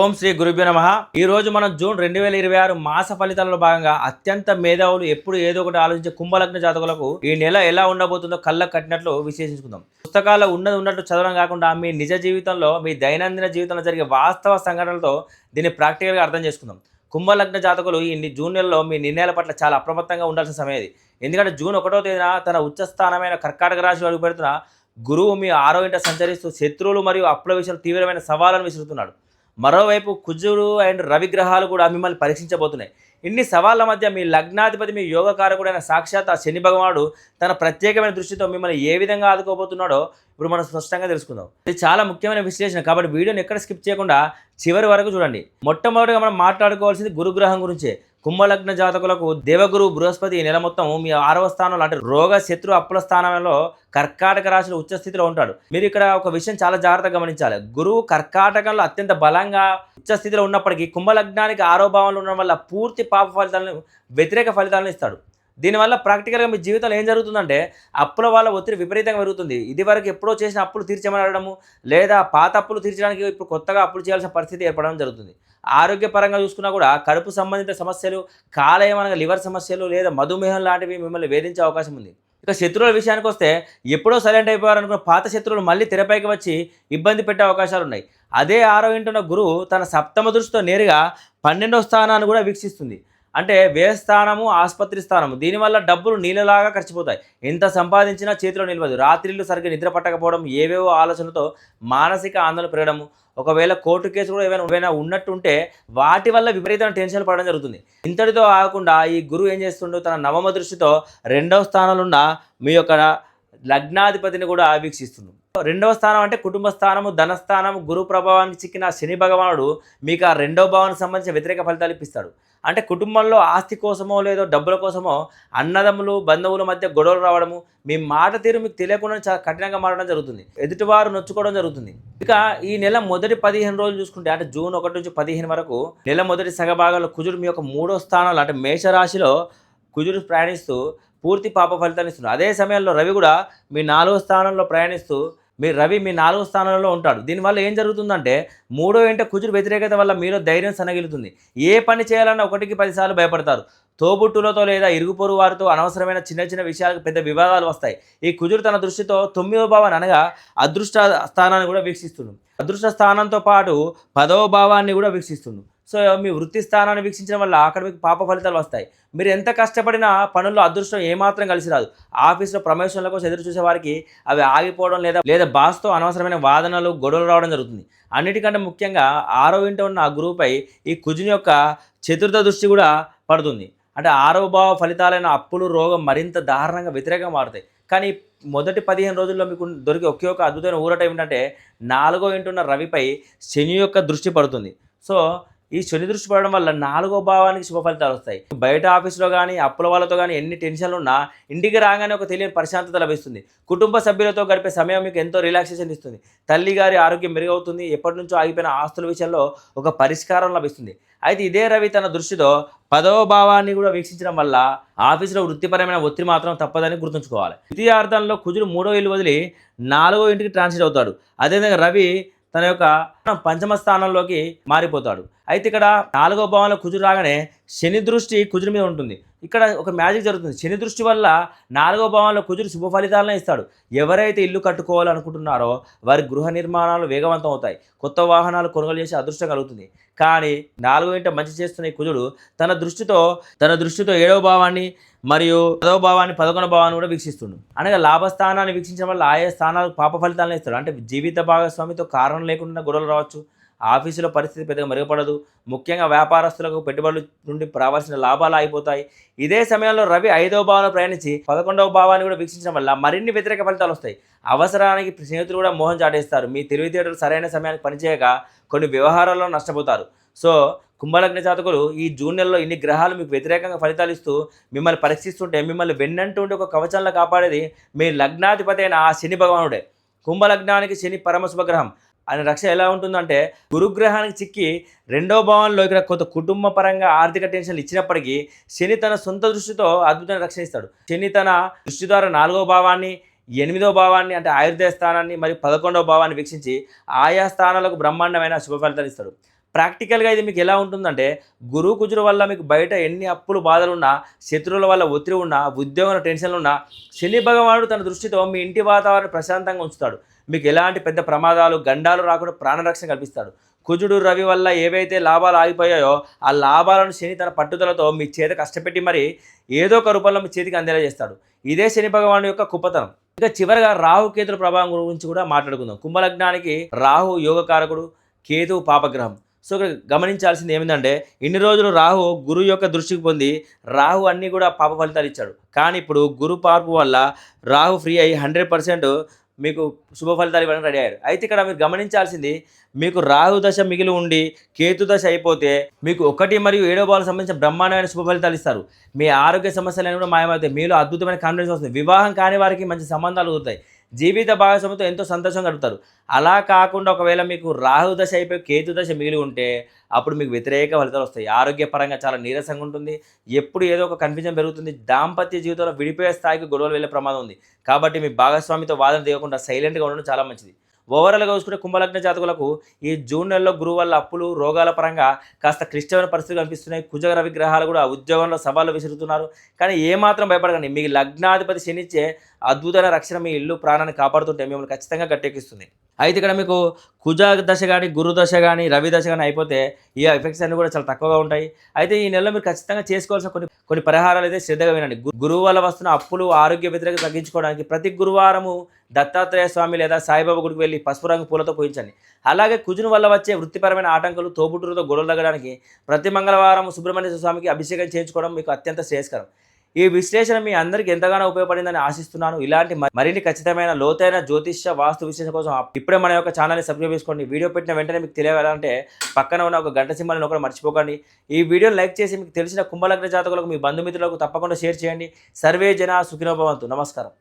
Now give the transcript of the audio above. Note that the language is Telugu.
ఓం శ్రీ గురుభ్యో నమః. ఈ రోజు మనం జూన్ 2026 మాస ఫలితాలలో భాగంగా అత్యంత మేధావులు ఎప్పుడు ఏదో ఒకటి ఆలోచించే కుంభలగ్న జాతకులకు ఈ నెల ఎలా ఉండబోతుందో కళ్ళకు కట్టినట్లు విశ్లేషించుకుందాం. పుస్తకాల్లో ఉన్నది ఉన్నట్టు చదవడం కాకుండా మీ నిజ జీవితంలో, మీ దైనందిన జీవితంలో జరిగే వాస్తవ సంఘటనలతో దీన్ని ప్రాక్టికల్గా అర్థం చేసుకుందాం. కుంభలగ్న జాతకులు ఈ జూన్ నెలలో మీ నిర్ణయాల పట్ల చాలా అప్రమత్తంగా ఉండాల్సిన సమయం ఇది. ఎందుకంటే జూన్ 1వ తేదీన తన ఉచ్చ స్థానమైన కర్కాటక రాశిలో అడుగుపెడుతున్న గురువు మీ 6వ ఇంట సంచరిస్తూ శత్రువులు మరియు అప్పుల విషయంలో తీవ్రమైన సవాళ్ళను విసురుతున్నాడు. మరోవైపు కుజుడు అండ్ రవి గ్రహాలు కూడా మిమ్మల్ని పరీక్షించబోతున్నాయి. ఇన్ని సవాళ్ళ మధ్య మీ లగ్నాధిపతి, మీ యోగకారకుడైన సాక్షాత్ ఆ శని భగవానుడు తన ప్రత్యేకమైన దృష్టితో మిమ్మల్ని ఏ విధంగా ఆదుకోబోతున్నాడో ఇప్పుడు మనం స్పష్టంగా తెలుసుకుందాం. ఇది చాలా ముఖ్యమైన విశ్లేషణ కాబట్టి వీడియోని ఎక్కడ స్కిప్ చేయకుండా చివరి వరకు చూడండి. మొట్టమొదటిగా మనం మాట్లాడుకోవాల్సింది గురుగ్రహం గురించే. కుంభలగ్న జాతకులకు దేవగురు బృహస్పతి ఈ నెల మొత్తం మీ 6వ స్థానంలో అంటే రోగ శత్రు అప్పుల స్థానంలో కర్కాటక రాశిలో ఉచ్చ స్థితిలో ఉంటాడు. మీరు ఇక్కడ ఒక విషయం చాలా జాగ్రత్తగా గమనించాలి. గురువు కర్కాటకంలో అత్యంత బలంగా ఉచ్చ స్థితిలో ఉన్నప్పటికీ కుంభలగ్నానికి 6వ భావంలో ఉండడం వల్ల పూర్తి పాప ఫలితాలను, వ్యతిరేక ఫలితాలను ఇస్తాడు. దీనివల్ల ప్రాక్టికల్గా మీ జీవితంలో ఏం జరుగుతుందంటే అప్పుల వల్ల ఒత్తిడి విపరీతంగా పెరుగుతుంది. ఇదివరకు ఎప్పుడో చేసిన అప్పులు తీర్చమని అడగడము, లేదా పాత అప్పులు తీర్చడానికి ఇప్పుడు కొత్తగా అప్పులు చేయాల్సిన పరిస్థితి ఏర్పడడం జరుగుతుంది. ఆరోగ్యపరంగా చూసుకున్నా కూడా కడుపు సంబంధిత సమస్యలు, కాలేయం అనగా లివర్ సమస్యలు లేదా మధుమేహం లాంటివి మిమ్మల్ని వేధించే అవకాశం ఉంది. ఇక శత్రువుల విషయానికి వస్తే ఎప్పుడో సైలెంట్ అయిపోయారనుకున్న పాత శత్రువులు మళ్ళీ తెరపైకి వచ్చి ఇబ్బంది పెట్టే అవకాశాలు ఉన్నాయి. అదే 6వ ఇంటున్న గురువు తన సప్తమ దృష్టితో నేరుగా 12వ స్థానాన్ని కూడా వీక్షిస్తుంది. అంటే వ్యయస్థానము, ఆసుపత్రి స్థానము. దీనివల్ల డబ్బులు నీళ్ళలాగా ఖర్చుపోతాయి. ఎంత సంపాదించినా చేతిలో నిలవదు. రాత్రిళ్ళు సరిగ్గా నిద్ర పట్టకపోవడం, ఏవేవో ఆలోచనలతో మానసిక ఆందోళన పెరగడము, ఒకవేళ కోర్టు కేసు కూడా ఏమైనా ఉన్నట్టుంటే వాటి వల్ల విపరీతమైన టెన్షన్ పడడం జరుగుతుంది. ఇంతటితో ఆగకుండా ఈ గురువు ఏం చేస్తుండో తన నవమ దృష్టితో 2వ స్థానంలో ఉన్న మీ యొక్క లగ్నాధిపతిని కూడా వీక్షిస్తుంది. 2వ స్థానం అంటే కుటుంబ స్థానము, ధనస్థానము. గురు ప్రభావానికి చిక్కిన శని భగవానుడు మీకు ఆ 2వ భావానికి సంబంధించిన వ్యతిరేక ఫలితాలు ఇప్పిస్తాడు. అంటే కుటుంబంలో ఆస్తి కోసమో లేదో డబ్బుల కోసమో అన్నదమ్ములు, బంధువుల మధ్య గొడవలు రావడము, మీ మాట తీరు మీకు తెలియకుండా చాలా కఠినంగా మారడం జరుగుతుంది. ఎదుటివారు నొచ్చుకోవడం జరుగుతుంది. ఇక ఈ నెల మొదటి 15 రోజులు చూసుకుంటే అంటే జూన్ 1 నుంచి 15 వరకు నెల మొదటి సగభాగంలో కుజుడు మీ యొక్క 3వ స్థానంలో అంటే మేషరాశిలో కుజుడు ప్రయాణిస్తూ పూర్తి పాప ఫలితాన్ని ఇస్తున్నాడు. అదే సమయంలో రవి కూడా మీ 4వ స్థానంలో ప్రయాణిస్తూ మీ 4వ స్థానంలో ఉంటాడు. దీనివల్ల ఏం జరుగుతుందంటే 3వ ఇంట కుజుడు వ్యతిరేకత వల్ల మీలో ధైర్యం సన్నగిలుతుంది. ఏ పని చేయాలన్నా 1కి 10 సార్లు భయపడతారు. తోబుట్టులతో లేదా ఇరుగు పొరుగు వారితో అనవసరమైన చిన్న చిన్న విషయాలకు పెద్ద వివాదాలు వస్తాయి. ఈ కుజుడు తన దృష్టితో 9వ భావాన్ని అనగా అదృష్ట స్థానాన్ని కూడా వీక్షిస్తుంది. అదృష్ట స్థానంతో పాటు 10వ భావాన్ని కూడా వీక్షిస్తుంది. సో మీ వృత్తి స్థానాన్ని వీక్షించడం వల్ల అక్కడ మీకు పాప ఫలితాలు వస్తాయి. మీరు ఎంత కష్టపడినా పనుల్లో అదృష్టం ఏమాత్రం కలిసి రాదు. ఆఫీస్లో ప్రమోషన్ల కోసం ఎదురు చూసే వారికి అవి ఆగిపోవడం లేదా బాస్తో అనవసరమైన వాదనలు, గొడవలు రావడం జరుగుతుంది. అన్నిటికంటే ముఖ్యంగా 6వ ఇంట ఉన్న ఆ గురువుపై ఈ కుజుని యొక్క చతుర్థ దృష్టి కూడా పడుతుంది. అంటే 6వ భావ ఫలితాలైన అప్పులు, రోగం మరింత దారుణంగా వ్యతిరేకంగా మారుతాయి. కానీ మొదటి 15 రోజుల్లో మీకు దొరికే ఒకే ఒక అద్భుతమైన ఊరట ఏమిటంటే 4వ ఇంట ఉన్న రవిపై శని యొక్క దృష్టి పడుతుంది. సో ఈ శని దృష్టి పడడం వల్ల 4వ భావానికి శుభ ఫలితాలు వస్తాయి. బయట ఆఫీస్లో కానీ అప్పుల వాళ్ళతో కానీ ఎన్ని టెన్షన్లు ఉన్నా ఇంటికి రాగానే ఒక తెలియని ప్రశాంతత లభిస్తుంది. కుటుంబ సభ్యులతో గడిపే సమయం మీకు ఎంతో రిలాక్సేషన్ ఇస్తుంది. తల్లి గారి ఆరోగ్యం మెరుగవుతుంది. ఎప్పటి నుంచో ఆగిపోయిన ఆస్తుల విషయంలో ఒక పరిష్కారం లభిస్తుంది. అయితే ఇదే రవి తన దృష్టితో 10వ భావాన్ని కూడా వీక్షించడం వల్ల ఆఫీసులో వృత్తిపరమైన ఒత్తిడి మాత్రం తప్పదని గుర్తుంచుకోవాలి. ద్వితీయార్థంలో కుజుడు 3వ ఇల్లు వదిలి 4వ ఇంటికి ట్రాన్సిట్ అవుతాడు. అదేవిధంగా రవి తన యొక్క పంచమ స్థానంలోకి మారిపోతాడు. అయితే ఇక్కడ 4వ భావంలో కుజుడు రాగానే శని దృష్టి కుజుడి మీద ఉంటుంది. ఇక్కడ ఒక మ్యాజిక్ జరుగుతుంది. శని దృష్టి వల్ల 4వ భావంలో కుజుడు శుభ ఫలితాలను ఇస్తాడు. ఎవరైతే ఇల్లు కట్టుకోవాలనుకుంటున్నారో వారి గృహ నిర్మాణాలు వేగవంతం అవుతాయి. కొత్త వాహనాలు కొనుగోలు చేసే అదృష్టం కలుగుతుంది. కానీ 4వ ఇంట మంచి చేస్తున్న ఈ కుజుడు తన దృష్టితో 7వ భావాన్ని మరియు 10వ భావాన్ని, 11వ భావాన్ని కూడా వీక్షిస్తుండు. అనగా లాభస్థానాన్ని వీక్షించడం వల్ల ఆయా స్థానాలకు పాప ఫలితాలను ఇస్తాడు. అంటే జీవిత భాగస్వామితో కారణం లేకుండా గొడవలు రావచ్చు. ఆఫీసులో పరిస్థితి పెద్దగా మెరుగుపడదు. ముఖ్యంగా వ్యాపారస్తులకు పెట్టుబడుల నుండి రావాల్సిన లాభాలు ఆగిపోతాయి. ఇదే సమయంలో రవి 5వ భావంలో ప్రయాణించి 11వ భావాన్ని కూడా వీక్షించడం వల్ల మరిన్ని వ్యతిరేక ఫలితాలు వస్తాయి. అవసరానికి స్నేహితులు కూడా మోహం చాటేస్తారు. మీ తెలివితేటలు సరైన సమయానికి పనిచేయక కొన్ని వ్యవహారాల్లో నష్టపోతారు. సో కుంభలగ్న జాతకులు ఈ జూన్ నెలలో ఇన్ని గ్రహాలు మీకు వ్యతిరేకంగా ఫలితాలు ఇస్తూ మిమ్మల్ని పరీక్షిస్తుంటే మిమ్మల్ని వెన్నంటుండి ఒక కవచంలో కాపాడేది మీ లగ్నాధిపతి అయిన ఆ శని భగవానుడే. కుంభలగ్నానికి శని పరమ శుభగ్రహం. ఆయన రక్ష ఎలా ఉంటుందంటే గురుగ్రహానికి చిక్కి 2వ భావంలో ఇక్కడ కొంత కుటుంబ పరంగా ఆర్థిక టెన్షన్లు ఇచ్చినప్పటికీ శని తన సొంత దృష్టితో అద్భుతమైన రక్షణ ఇస్తాడు. శని తన దృష్టి ద్వారా 4వ భావాన్ని, 8వ భావాన్ని అంటే ఆయుర్దేయ స్థానాన్ని మరియు 11వ భావాన్ని వీక్షించి ఆయా స్థానాలకు బ్రహ్మాండమైన శుభ ఫలితాలు ఇస్తాడు. ప్రాక్టికల్గా ఇది మీకు ఎలా ఉంటుందంటే గురువు కుజుల వల్ల మీకు బయట ఎన్ని అప్పులు బాధలున్నా, శత్రువుల వల్ల ఒత్తిడి ఉన్నా, ఉద్యోగంలో టెన్షన్లు ఉన్నా, శని భగవానుడు తన దృష్టితో మీ ఇంటి వాతావరణం ప్రశాంతంగా ఉంచుతాడు. మీకు ఎలాంటి పెద్ద ప్రమాదాలు గండాలు రాకుండా ప్రాణరక్షణ కల్పిస్తాడు. కుజుడు రవి వల్ల ఏవైతే లాభాలు ఆగిపోయాయో ఆ లాభాలను శని తన పట్టుదలతో మీ చేత కష్టపెట్టి మరి ఏదో ఒక రూపంలో మీ చేతికి అందేలా చేస్తాడు. ఇదే శని భగవాను యొక్క కుప్పతనం. ఇక చివరిగా రాహు కేతుల ప్రభావం గురించి కూడా మాట్లాడుకుందాం. కుంభలగ్నానికి రాహు యోగకారకుడు, కేతు పాపగ్రహం. సో ఇక్కడ గమనించాల్సింది ఏమిటంటే ఇన్ని రోజులు రాహు గురువు యొక్క దృష్టికి పొంది రాహు అన్నీ కూడా పాప ఫలితాలు ఇచ్చాడు. కానీ ఇప్పుడు గురు పార్పు వల్ల రాహు ఫ్రీ అయ్యి 100% మీకు శుభ ఫలితాలు ఇవ్వడానికి రెడీ అయ్యారు. అయితే ఇక్కడ మీరు గమనించాల్సింది మీకు రాహు దశ మిగిలి ఉండి కేతు దశ అయిపోతే మీకు 1 మరియు 7వ భావాలకు సంబంధించిన బ్రహ్మాండమైన శుభ ఫలితాలు ఇస్తారు. మీ ఆరోగ్య సమస్యలు కూడా మాయమవుతాయి. మీలో అద్భుతమైన కాన్ఫిడెన్స్ వస్తుంది. వివాహం కాని వారికి మంచి సంబంధాలు కుదురుతాయి. జీవిత భాగస్వామితో ఎంతో సంతోషంగా గడుపుతారు. అలా కాకుండా ఒకవేళ మీకు రాహు దశ అయిపోయి కేతు దశ మిగిలి ఉంటే అప్పుడు మీకు వ్యతిరేక ఫలితాలు వస్తాయి. ఆరోగ్యపరంగా చాలా నీరసంగా ఉంటుంది. ఎప్పుడు ఏదో ఒక కన్ఫ్యూజన్ పెరుగుతుంది. దాంపత్య జీవితంలో విడిపోయే స్థాయికి గొడవలు వెళ్ళే ప్రమాదం ఉంది. కాబట్టి మీ భాగస్వామితో వాదన తీయకుండా సైలెంట్గా ఉండడం చాలా మంచిది. ఓవరాల్గా చూసుకుంటే కుంభలగ్న జాతకులకు ఈ జూన్ నెలలో గురువు వల్ల అప్పులు, రోగాల పరంగా కాస్త క్లిష్టమైన పరిస్థితులు కనిపిస్తున్నాయి. కుజగ్రహ విగ్రహాలు కూడా ఉద్యోగంలో సవాళ్ళు విసురుతున్నారు. కానీ ఏమాత్రం భయపడకండి. మీ లగ్నాధిపతి శనిచ్చే అద్భుతమైన రక్షణ మీ ఇల్లు ప్రాణాన్ని కాపాడుతుంటే మిమ్మల్ని ఖచ్చితంగా గట్టెక్కిస్తుంది. అయితే ఇక్కడ మీకు కుజ దశ కానీ, గురు దశ కానీ, రవి దశ కానీ అయిపోతే ఈ ఎఫెక్ట్స్ అన్నీ కూడా చాలా తక్కువగా ఉంటాయి. అయితే ఈ నెలలో మీరు ఖచ్చితంగా చేసుకోవాల్సిన కొన్ని పరిహారాలు అయితే శ్రద్ధగా వినండి. గురువు వల్ల వస్తున్న అప్పులు, ఆరోగ్య వ్యతిరేకత తగ్గించుకోవడానికి ప్రతి గురువారము దత్తాత్రేయ స్వామి లేదా సాయిబాబా గుడికి వెళ్ళి పసుపు రంగు పూలతో పూజించండి. అలాగే కుజుని వల్ల వచ్చే వృత్తిపరమైన ఆటంకాలు, తోబుట్టులతో గొడవలు తగ్గడానికి ప్రతి మంగళవారం సుబ్రహ్మణ్య స్వామికి అభిషేకం చేయించుకోవడం మీకు అత్యంత శ్రేయస్కరం. ఈ విశ్లేషణ మీ అందరికీ ఎంతగానో ఉపయోగపడిందని ఆశిస్తున్నాను. ఇలాంటి మరిన్ని ఖచ్చితమైన లోతైన జ్యోతిష్య వాస్తు విశ్లేషణ కోసం ఇప్పుడే మన యొక్క ఛానల్ని సబ్స్క్రైబ్ చేసుకోండి. వీడియో పెట్టిన వెంటనే మీకు తెలియాలంటే పక్కన ఉన్న ఒక గంట సింబల్ని ఒకటి మర్చిపోకండి. ఈ వీడియోని లైక్ చేసి మీకు తెలిసిన కుంభలగ్న జాతకులకు, మీ బంధుమిత్రులకు తప్పకుండా షేర్ చేయండి. సర్వే జన సుఖినో భవంతు. నమస్కారం.